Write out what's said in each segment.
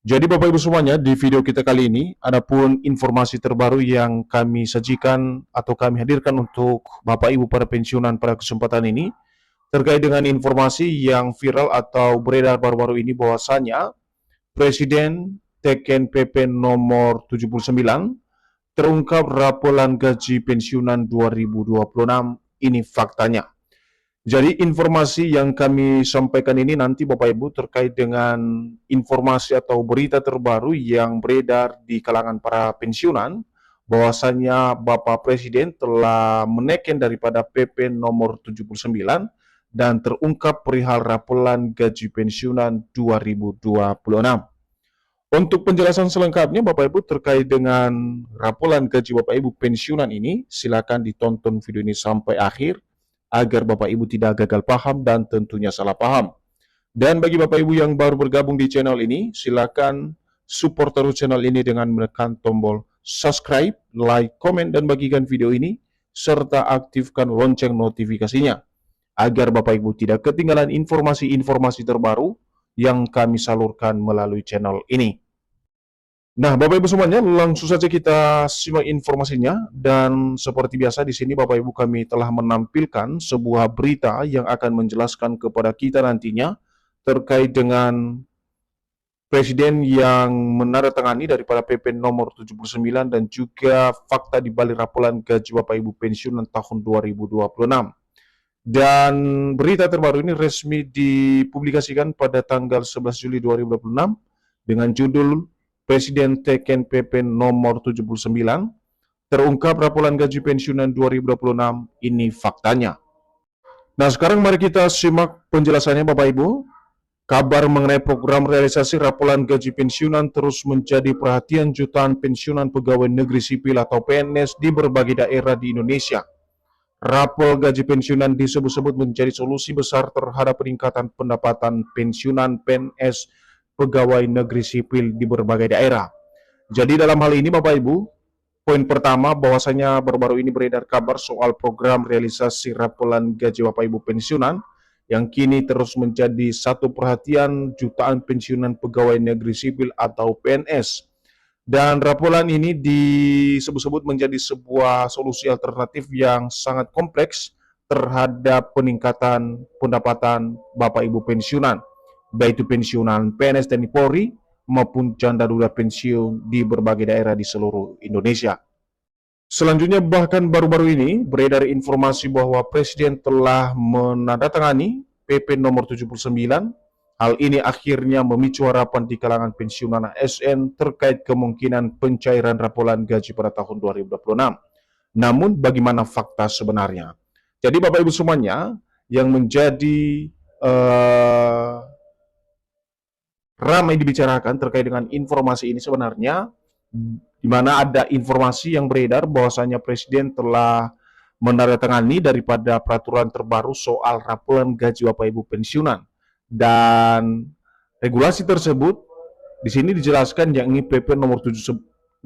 Jadi Bapak Ibu semuanya, di video kita kali ini, adapun informasi terbaru yang kami sajikan atau kami hadirkan untuk Bapak Ibu para pensiunan pada kesempatan ini, terkait dengan informasi yang viral atau beredar baru-baru ini bahwasanya Presiden teken PP nomor 79 terungkap raporan gaji pensiunan 2026, ini faktanya. Jadi informasi yang kami sampaikan ini nanti Bapak Ibu terkait dengan informasi atau berita terbaru yang beredar di kalangan para pensiunan bahwasanya Bapak Presiden telah menaikkan daripada PP nomor 79 dan terungkap perihal raporan gaji pensiunan 2026. Untuk penjelasan selengkapnya Bapak Ibu terkait dengan raporan gaji Bapak Ibu pensiunan ini, silakan ditonton video ini sampai akhir agar Bapak Ibu tidak gagal paham dan tentunya salah paham. Dan bagi Bapak Ibu yang baru bergabung di channel ini, silakan support terus channel ini dengan menekan tombol subscribe, like, komen, dan bagikan video ini, serta aktifkan lonceng notifikasinya, agar Bapak Ibu tidak ketinggalan informasi-informasi terbaru yang kami salurkan melalui channel ini. Nah, Bapak Ibu semuanya, langsung saja kita simak informasinya. Dan seperti biasa di sini Bapak Ibu kami telah menampilkan sebuah berita yang akan menjelaskan kepada kita nantinya terkait dengan Presiden yang menandatangani daripada PP nomor 79 dan juga fakta di balik raporan gaji Bapak Ibu pensiunan tahun 2026. Dan berita terbaru ini resmi dipublikasikan pada tanggal 11 Juli 2026 dengan judul Presiden teken PP nomor 79 terungkap raporan gaji pensiunan 2026, ini faktanya. Nah, sekarang mari kita simak penjelasannya Bapak Ibu. Kabar mengenai program realisasi raporan gaji pensiunan terus menjadi perhatian jutaan pensiunan pegawai negeri sipil atau PNS di berbagai daerah di Indonesia. Rapor gaji pensiunan disebut-sebut menjadi solusi besar terhadap peningkatan pendapatan pensiunan PNS pegawai negeri sipil di berbagai daerah. Jadi dalam hal ini Bapak Ibu, poin pertama bahwasanya baru-baru ini beredar kabar soal program realisasi raporan gaji Bapak Ibu pensiunan yang kini terus menjadi satu perhatian jutaan pensiunan pegawai negeri sipil atau PNS. Dan raporan ini disebut-sebut menjadi sebuah solusi alternatif yang sangat kompleks terhadap peningkatan pendapatan Bapak Ibu pensiunan, baik itu pensiunan PNS TNI Polri maupun janda duda pensiun di berbagai daerah di seluruh Indonesia. Selanjutnya bahkan baru-baru ini beredar informasi bahwa Presiden telah menandatangani PP nomor 79. Hal ini akhirnya memicu harapan di kalangan pensiunan ASN terkait kemungkinan pencairan raporan gaji pada tahun 2026. Namun bagaimana fakta sebenarnya? Jadi Bapak Ibu semuanya, yang menjadi ramai dibicarakan terkait dengan informasi ini sebenarnya, di mana ada informasi yang beredar bahwasanya Presiden telah menandatangani daripada peraturan terbaru soal raporan gaji Bapak Ibu pensiunan. Dan regulasi tersebut di sini dijelaskan yakni PP nomor 79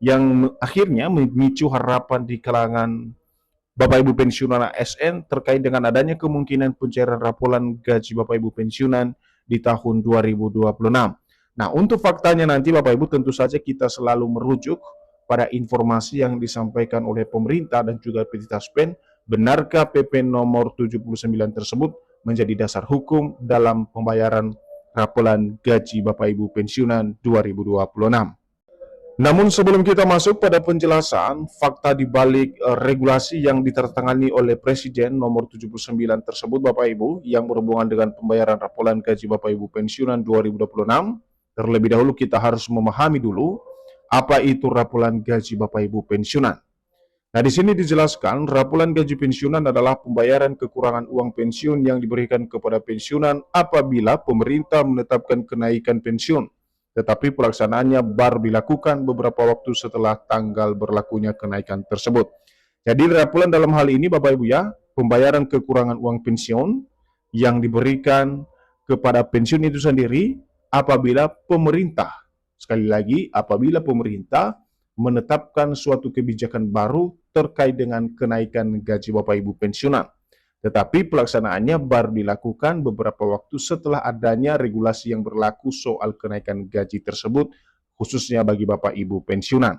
yang akhirnya memicu harapan di kalangan Bapak Ibu pensiunan ASN terkait dengan adanya kemungkinan pencairan raporan gaji Bapak Ibu pensiunan di tahun 2026. Nah, untuk faktanya nanti Bapak Ibu tentu saja kita selalu merujuk pada informasi yang disampaikan oleh pemerintah dan juga PT Taspen. Benarkah PP nomor 79 tersebut menjadi dasar hukum dalam pembayaran raporan gaji Bapak Ibu pensiunan 2026? Namun sebelum kita masuk pada penjelasan fakta di balik regulasi yang ditandatangani oleh Presiden nomor 79 tersebut Bapak Ibu yang berhubungan dengan pembayaran raporan gaji Bapak Ibu pensiunan 2026, terlebih dahulu kita harus memahami dulu apa itu raporan gaji Bapak Ibu pensiunan. Nah, di sini dijelaskan raporan gaji pensiunan adalah pembayaran kekurangan uang pensiun yang diberikan kepada pensiunan apabila pemerintah menetapkan kenaikan pensiun, tetapi pelaksanaannya baru dilakukan beberapa waktu setelah tanggal berlakunya kenaikan tersebut. Jadi raporan dalam hal ini Bapak Ibu ya, pembayaran kekurangan uang pensiun yang diberikan kepada pensiun itu sendiri apabila pemerintah, sekali lagi, apabila pemerintah menetapkan suatu kebijakan baru terkait dengan kenaikan gaji Bapak Ibu pensiunan. Tetapi pelaksanaannya baru dilakukan beberapa waktu setelah adanya regulasi yang berlaku soal kenaikan gaji tersebut, khususnya bagi Bapak Ibu pensiunan.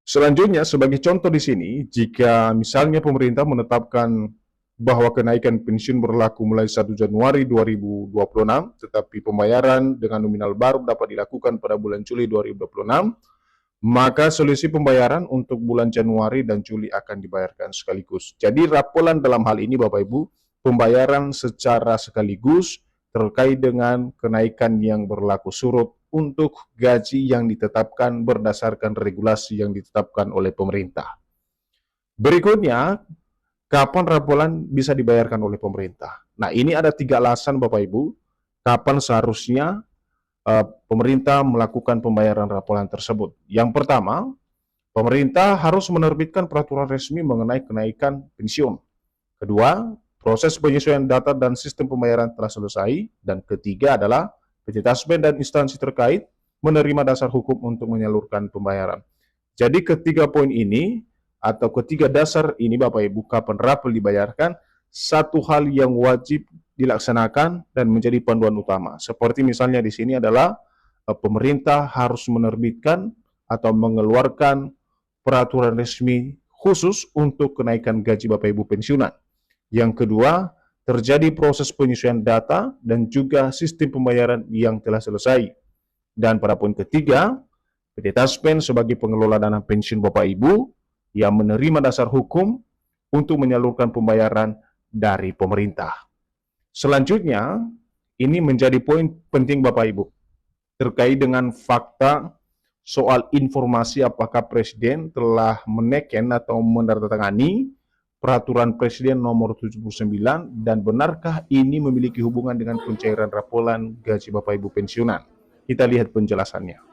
Selanjutnya, sebagai contoh di sini, jika misalnya pemerintah menetapkan bahwa kenaikan pensiun berlaku mulai 1 Januari 2026, tetapi pembayaran dengan nominal baru dapat dilakukan pada bulan Juli 2026, maka selisih pembayaran untuk bulan Januari dan Juli akan dibayarkan sekaligus. Jadi rapolan dalam hal ini Bapak Ibu, pembayaran secara sekaligus terkait dengan kenaikan yang berlaku surut untuk gaji yang ditetapkan berdasarkan regulasi yang ditetapkan oleh pemerintah. Berikutnya, kapan rapolan bisa dibayarkan oleh pemerintah? Nah, ini ada 3 alasan Bapak Ibu, kapan seharusnya pemerintah melakukan pembayaran rapolan tersebut. Yang pertama, pemerintah harus menerbitkan peraturan resmi mengenai kenaikan pensiun. Kedua, proses penyesuaian data dan sistem pembayaran telah selesai. Dan ketiga adalah PT Taspen dan instansi terkait menerima dasar hukum untuk menyalurkan pembayaran. Jadi ketiga poin ini atau ketiga dasar ini Bapak Ibu, kapan rapel dibayarkan, satu hal yang wajib dilaksanakan dan menjadi panduan utama. Seperti misalnya di sini adalah pemerintah harus menerbitkan atau mengeluarkan peraturan resmi khusus untuk kenaikan gaji Bapak Ibu pensiunan. Yang kedua, terjadi proses penyesuaian data dan juga sistem pembayaran yang telah selesai. Dan pada poin ketiga, PT Taspen sebagai pengelola dana pensiun Bapak Ibu yang menerima dasar hukum untuk menyalurkan pembayaran dari pemerintah. Selanjutnya, ini menjadi poin penting Bapak Ibu terkait dengan fakta soal informasi apakah Presiden telah meneken atau menandatangani Peraturan Presiden nomor 79 dan benarkah ini memiliki hubungan dengan pencairan rapolan gaji Bapak Ibu pensiunan. Kita lihat penjelasannya.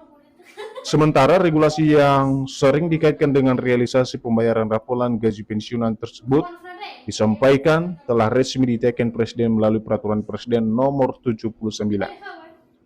Sementara regulasi yang sering dikaitkan dengan realisasi pembayaran rapolan gaji pensiunan tersebut disampaikan telah resmi diteken Presiden melalui Peraturan Presiden nomor 79.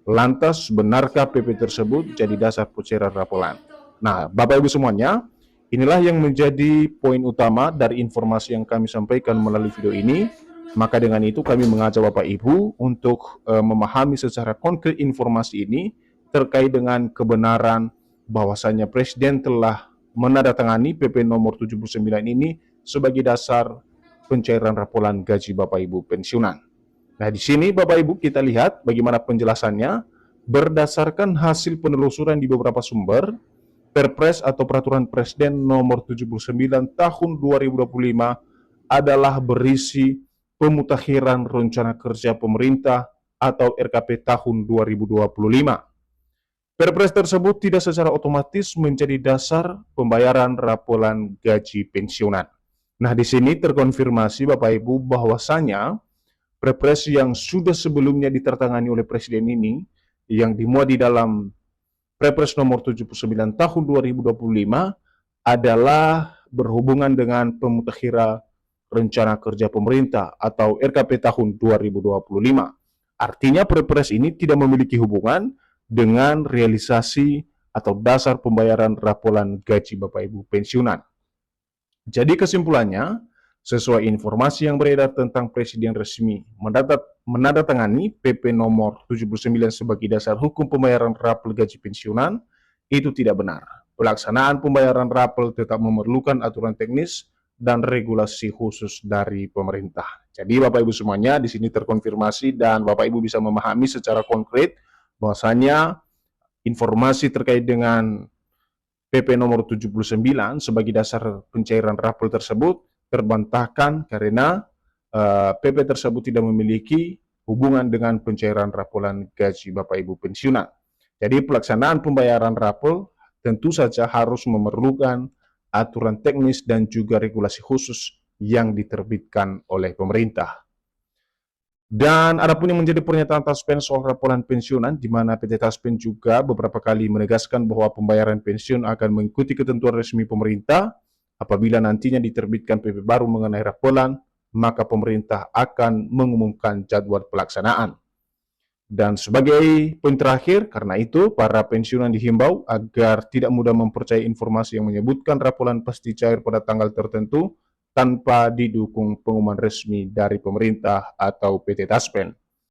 Lantas, benarkah PP tersebut jadi dasar pencairan rapolan? Nah, Bapak Ibu semuanya, inilah yang menjadi poin utama dari informasi yang kami sampaikan melalui video ini. Maka dengan itu kami mengajak Bapak Ibu untuk memahami secara konkret informasi ini terkait dengan kebenaran bahwasanya Presiden telah menandatangani PP nomor 79 ini sebagai dasar pencairan rapolan gaji Bapak Ibu pensiunan. Nah, di sini Bapak Ibu kita lihat bagaimana penjelasannya berdasarkan hasil penelusuran di beberapa sumber. Perpres atau Peraturan Presiden nomor 79 tahun 2025 adalah berisi pemutakhiran rencana kerja pemerintah atau RKP tahun 2025. Perpres tersebut tidak secara otomatis menjadi dasar pembayaran rapolan gaji pensiunan. Nah, di sini terkonfirmasi Bapak Ibu bahwasanya Perpres yang sudah sebelumnya ditertangani oleh Presiden ini yang dimuat di dalam Perpres nomor 79 tahun 2025 adalah berhubungan dengan pemutakhiran rencana kerja pemerintah atau RKP tahun 2025. Artinya Perpres ini tidak memiliki hubungan dengan realisasi atau dasar pembayaran rapolan gaji Bapak Ibu pensiunan. Jadi kesimpulannya, sesuai informasi yang beredar tentang Presiden resmi menandatangani PP nomor 79 sebagai dasar hukum pembayaran rapel gaji pensiunan, itu tidak benar. Pelaksanaan pembayaran rapel tetap memerlukan aturan teknis dan regulasi khusus dari pemerintah. Jadi Bapak Ibu semuanya di sini terkonfirmasi dan Bapak Ibu bisa memahami secara konkret bahwasanya informasi terkait dengan PP nomor 79 sebagai dasar pencairan rapel tersebut terbantahkan karena PP tersebut tidak memiliki hubungan dengan pencairan rapolan gaji Bapak Ibu pensiunan. Jadi pelaksanaan pembayaran rapel tentu saja harus memerlukan aturan teknis dan juga regulasi khusus yang diterbitkan oleh pemerintah. Dan adapun yang menjadi pernyataan Taspen soal rapolan pensiunan, di mana PT Taspen juga beberapa kali menegaskan bahwa pembayaran pensiun akan mengikuti ketentuan resmi pemerintah. Apabila nantinya diterbitkan PP baru mengenai rapolan, maka pemerintah akan mengumumkan jadwal pelaksanaan. Dan sebagai poin terakhir, karena itu para pensiunan dihimbau agar tidak mudah mempercayai informasi yang menyebutkan rapolan pasti cair pada tanggal tertentu tanpa didukung pengumuman resmi dari pemerintah atau PT Taspen.